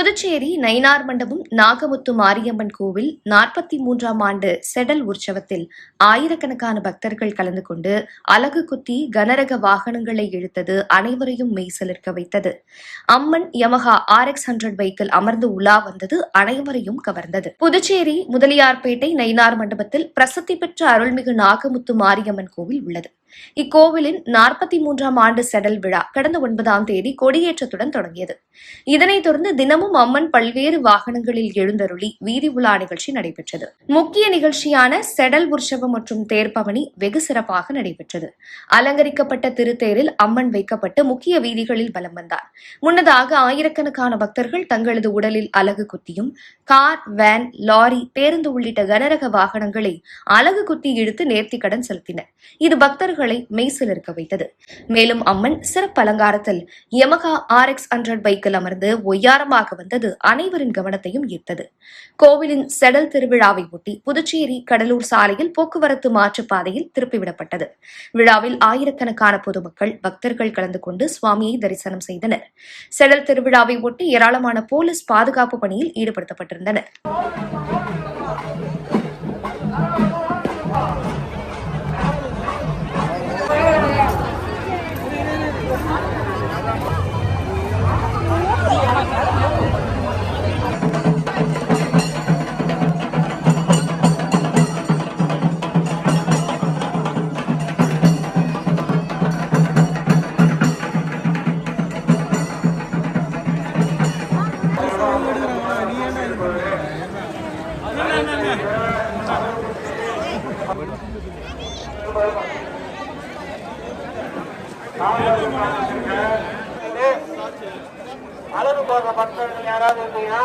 புதுச்சேரி நயினார் மண்டபம் நாகமுத்து மாரியம்மன் கோவில் 43ஆம் ஆண்டு செடல் உற்சவத்தில் ஆயிரக்கணக்கான பக்தர்கள் கலந்து கொண்டு அலகு குத்தி கனரக வாகனங்களை இழுத்தது அனைவரையும் மெய்சிலிர்க்க வைத்தது. அம்மன் யமஹா RX 100 பைக்கில் அமர்ந்து உலா வந்தது அனைவரையும் கவர்ந்தது. புதுச்சேரி முதலியார்பேட்டை நயினார் மண்டபத்தில் பிரசித்தி பெற்ற அருள்மிகு நாகமுத்து மாரியம்மன் கோவில் உள்ளது. இக்கோவிலின் 43ஆம் ஆண்டு செடல் விழா கடந்த 9ஆம் தேதி கொடியேற்றத்துடன் தொடங்கியது. இதனைத் தொடர்ந்து தினமும் அம்மன் பல்வேறு வாகனங்களில் எழுந்தருளி வீதி உலா நிகழ்ச்சி நடைபெற்றது. முக்கிய நிகழ்ச்சியான செடல் உற்சவம் மற்றும் தேர்பவனி வெகு சிறப்பாக நடைபெற்றது. அலங்கரிக்கப்பட்ட திருத்தேரில் அம்மன் வைக்கப்பட்டு முக்கிய வீதிகளில் வலம் வந்தார். முன்னதாக ஆயிரக்கணக்கான பக்தர்கள் தங்களது உடலில் அலகு குத்தியும் கார், வேன், லாரி, பேருந்து உள்ளிட்ட கனரக வாகனங்களை அலகு குத்தி இழுத்து நேர்த்திக்கடன் செலுத்தினர். இது பக்தர்களை மெய்சிலிர்க்க வைத்தது. மேலும் அம்மன் சிறப்பு அலங்காரத்தில் யமஹா RX 100 பைக்கில் அமர்ந்து ஒய்யாரமாக வந்தது அனைவரின் கவனத்தையும் ஈர்த்தது. கோவிலின் செடல் திருவிழாவை ஒட்டி புதுச்சேரி கடலூர் சாலையில் போக்குவரத்து மாற்றுப்பாதையில் திருப்பிவிடப்பட்டது. விழாவில் ஆயிரக்கணக்கான பொதுமக்கள் பக்தர்கள் கலந்து கொண்டு சுவாமியை தரிசனம் செய்தனர். செடல் திருவிழாவை ஒட்டி ஏராளமான போலீஸ் பாதுகாப்பு பணியில் ஈடுபடுத்தப்பட்டிருந்தனர். அழகு போடுற பக்தர்கள் யாராவது இருந்தீங்கன்னா